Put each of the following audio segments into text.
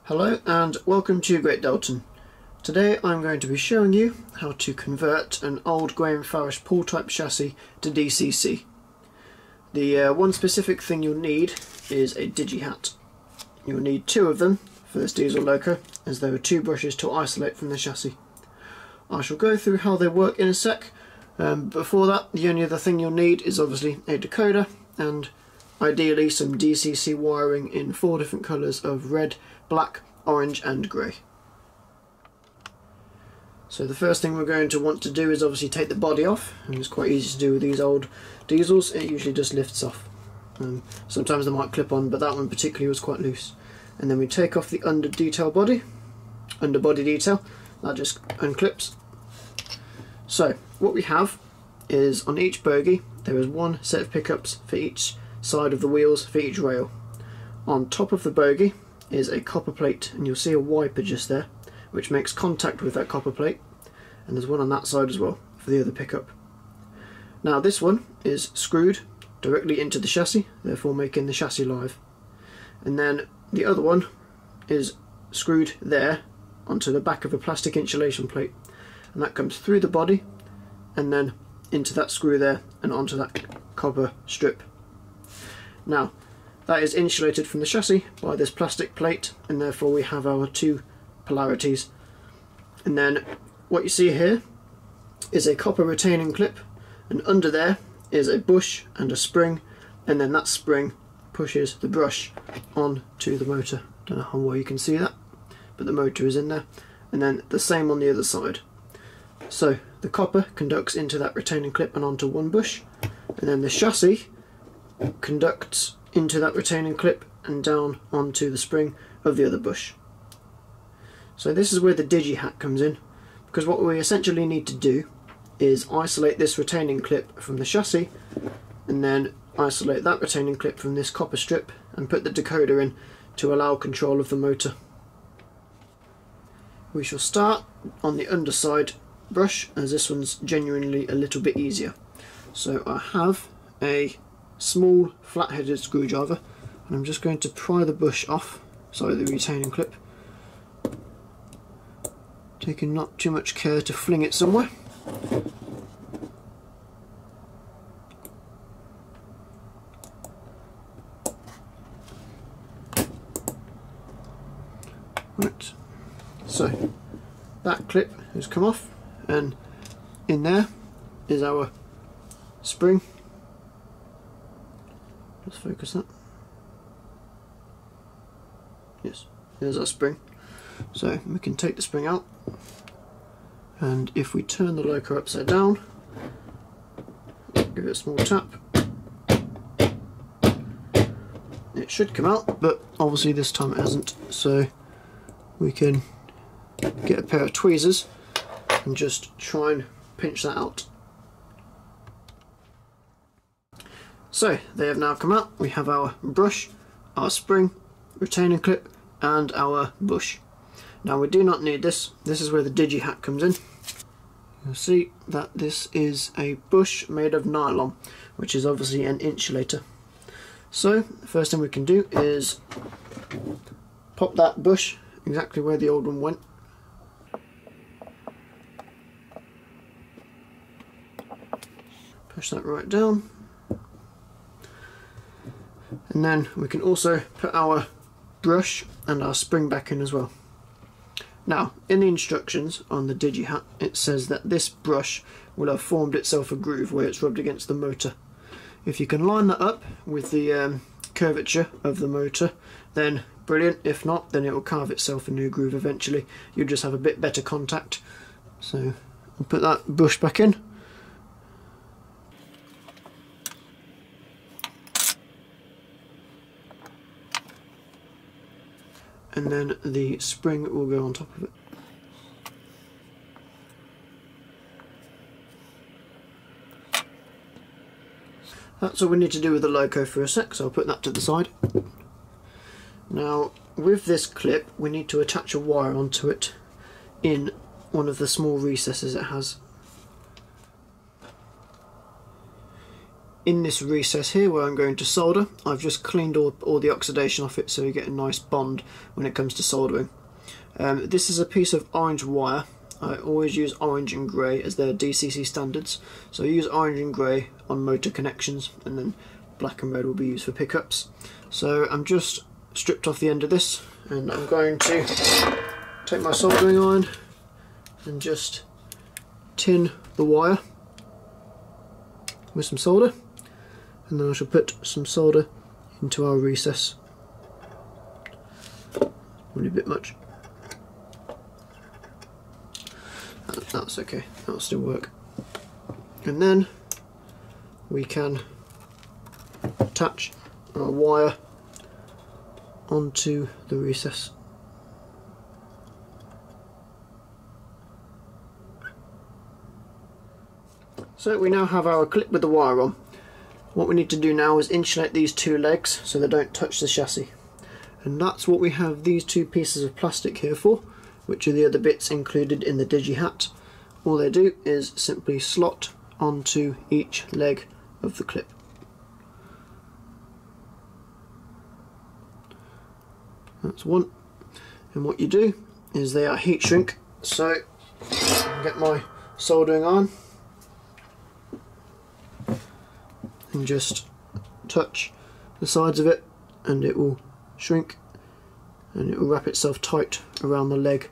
Hello and welcome to Great Deltan. Today I'm going to be showing you how to convert an old Graham Farish Poole type chassis to DCC. The one specific thing you'll need is a Digihat. You'll need two of them for this diesel loco, as there are two brushes to isolate from the chassis. I shall go through how they work in a sec. Before that, the only other thing you'll need is obviously a decoder and ideally some DCC wiring in 4 different colours of red, black, orange and grey. So the first thing we're going to want to do is obviously take the body off, and it's quite easy to do with these old diesels. It usually just lifts off. Sometimes they might clip on, but that one particularly was quite loose. And then we take off the underbody detail, that just unclips. So what we have is on each bogie there is one set of pickups for each side of the wheels for each rail. On top of the bogie is a copper plate, and you'll see a wiper just there which makes contact with that copper plate, and there's one on that side as well for the other pickup. Now this one is screwed directly into the chassis, therefore making the chassis live, and then the other one is screwed there onto the back of a plastic insulation plate, and that comes through the body and then into that screw there and onto that copper strip. Now that is insulated from the chassis by this plastic plate, and therefore we have our two polarities. And then what you see here is a copper retaining clip, and under there is a bush and a spring, and then that spring pushes the brush onto the motor. Don't know how well you can see that, but the motor is in there, and then the same on the other side. So the copper conducts into that retaining clip and onto one bush, and then the chassis conducts into that retaining clip and down onto the spring of the other bush. So this is where the Digihat comes in, because what we essentially need to do is isolate this retaining clip from the chassis, and then isolate that retaining clip from this copper strip and put the decoder in to allow control of the motor. We shall start on the underside brush, as this one's genuinely a little bit easier. So I have a small flat-headed screwdriver, and I'm just going to pry the bush off, sorry, the retaining clip, taking not too much care to fling it somewhere. Right, so that clip has come off, and in there is our spring. Let's focus that. Yes, there's our spring. So we can take the spring out, and if we turn the loco upside down, give it a small tap, it should come out, but obviously this time it hasn't. So we can get a pair of tweezers and just try and pinch that out. So they have now come out. We have our brush, our spring, retaining clip and our bush. Now we do not need this. This is where the Digihat comes in. You'll see that this is a bush made of nylon, which is obviously an insulator. So the first thing we can do is pop that bush exactly where the old one went. Push that right down. And then we can also put our brush and our spring back in as well. Now, in the instructions on the Digihat, it says that this brush will have formed itself a groove where it's rubbed against the motor. If you can line that up with the curvature of the motor, then brilliant. If not, then it will carve itself a new groove eventually. You'll just have a bit better contact. So I'll put that bush back in. And then the spring will go on top of it. That's all we need to do with the loco for a sec, so I'll put that to the side. Now with this clip we need to attach a wire onto it in one of the small recesses it has. in this recess here where I'm going to solder, I've just cleaned all the oxidation off it so you get a nice bond when it comes to soldering. This is a piece of orange wire. I always use orange and grey as their DCC standards, so I use orange and grey on motor connections, and then black and red will be used for pickups. So I'm just stripped off the end of this, and I'm going to take my soldering iron and just tin the wire with some solder, and then I shall put some solder into our recess. Probably a bit much. That's okay, that'll still work. And then we can attach our wire onto the recess. So we now have our clip with the wire on. What we need to do now is insulate these two legs so they don't touch the chassis. And that's what we have these two pieces of plastic here for, which are the other bits included in the Digihat. All they do is simply slot onto each leg of the clip. That's one. And what you do is they are heat shrink, so I get my soldering on and just touch the sides of it, and it will shrink and it will wrap itself tight around the leg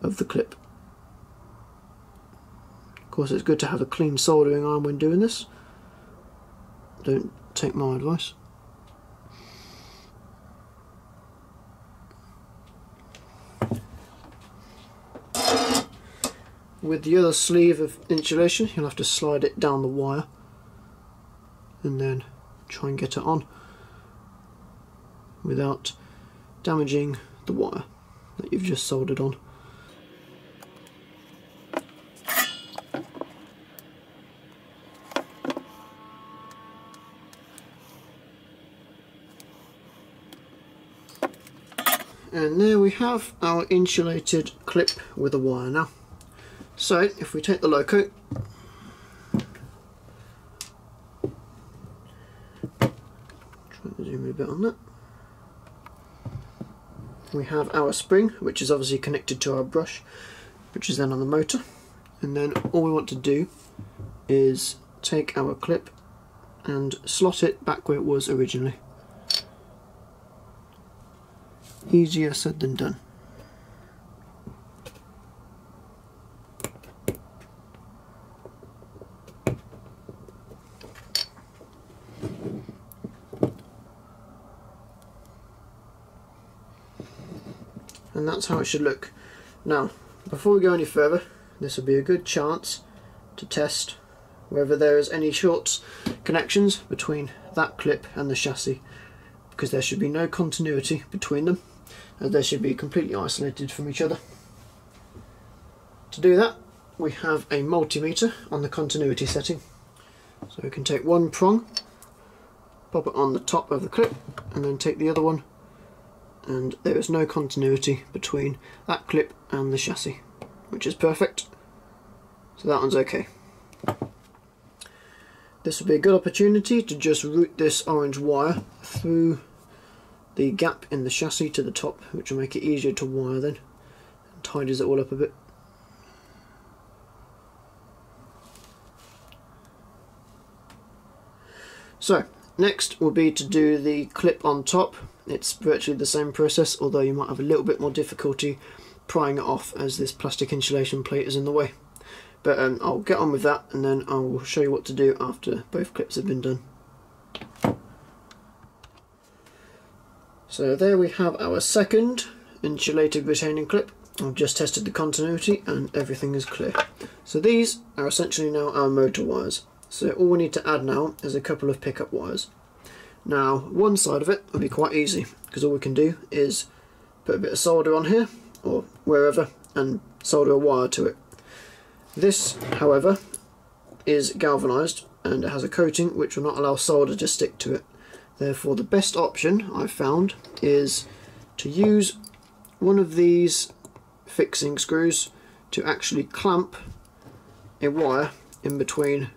of the clip. Of course, it's good to have a clean soldering iron when doing this. Don't take my advice. With the other sleeve of insulation, you'll have to slide it down the wire and then try and get it on without damaging the wire that you've just soldered on. And there we have our insulated clip with a wire now. So if we take the loco, try to zoom in a bit on that, we have our spring, which is obviously connected to our brush, which is then on the motor, and then all we want to do is take our clip and slot it back where it was originally. Easier said than done. And that's how it should look. Now, before we go any further, this will be a good chance to test whether there is any short connections between that clip and the chassis, because there should be no continuity between them, as they should be completely isolated from each other. To do that, we have a multimeter on the continuity setting. So we can take one prong, pop it on the top of the clip, and then take the other one, and there is no continuity between that clip and the chassis, which is perfect. So that one's okay. This will be a good opportunity to just route this orange wire through the gap in the chassis to the top, which will make it easier to wire then, and tidies it all up a bit. So next will be to do the clip on top. It's virtually the same process, although you might have a little bit more difficulty prying it off as this plastic insulation plate is in the way. But I'll get on with that, and then I will show you what to do after both clips have been done. So there we have our second insulated retaining clip. I've just tested the continuity and everything is clear. So these are essentially now our motor wires. So all we need to add now is a couple of pickup wires. Now one side of it will be quite easy, because all we can do is put a bit of solder on here or wherever and solder a wire to it. This, however, is galvanised and it has a coating which will not allow solder to stick to it. Therefore the best option I've found is to use one of these fixing screws to actually clamp a wire in between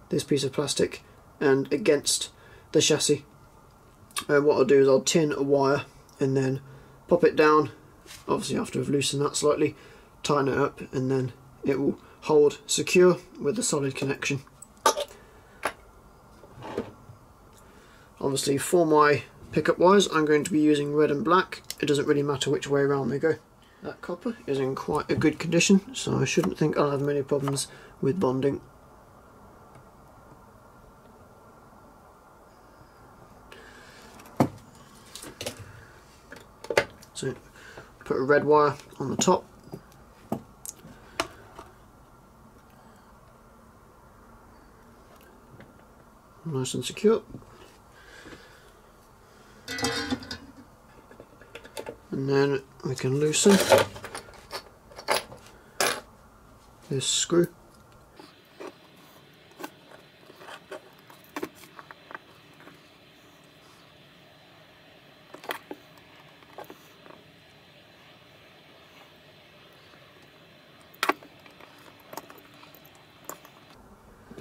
this piece of plastic and against the chassis. And what I'll do is I'll tin a wire and then pop it down, obviously after I've loosened that slightly, tighten it up, and then it will hold secure with a solid connection. Obviously for my pickup wires I'm going to be using red and black. It doesn't really matter which way around they go. That copper is in quite a good condition, so I shouldn't think I'll have many problems with bonding. So put a red wire on the top. Nice and secure. And then we can loosen this screw.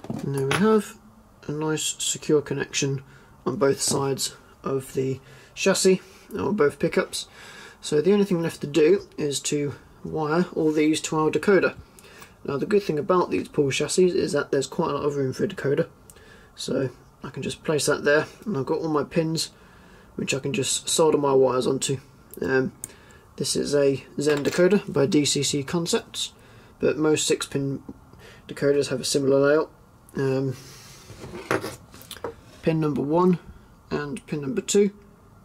And there we have a nice secure connection on both sides of the chassis, or both pickups. So the only thing left to do is to wire all these to our decoder. Now the good thing about these Poole chassis is that there's quite a lot of room for a decoder. So I can just place that there, and I've got all my pins which I can just solder my wires onto. This is a Zen decoder by DCC Concepts, but most 6-pin decoders have a similar layout. Pin number 1 and pin number 2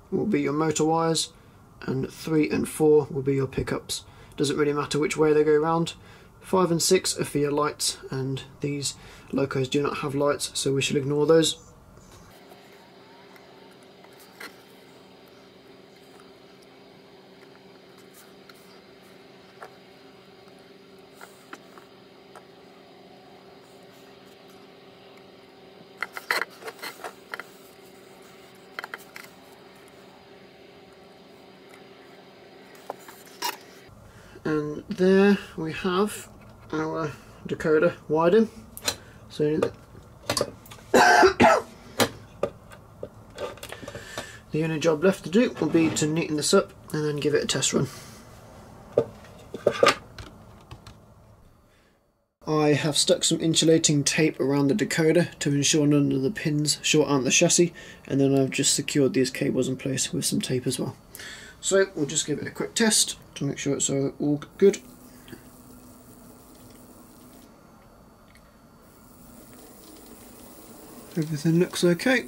will be your motor wires, and 3 and 4 will be your pickups. Doesn't really matter which way they go around. 5 and 6 are for your lights, and these locos do not have lights, so we shall ignore those. And there we have our decoder wired in. So the only job left to do will be to neaten this up and then give it a test run. I have stuck some insulating tape around the decoder to ensure none of the pins short out the chassis, and then I've just secured these cables in place with some tape as well. So we'll just give it a quick test to make sure it's all good. Everything looks okay.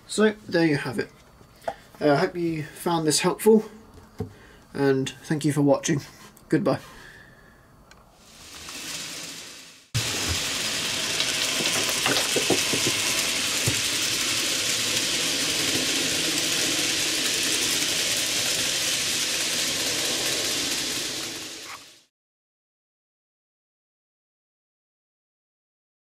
So there you have it. I hope you found this helpful, and thank you for watching. Goodbye.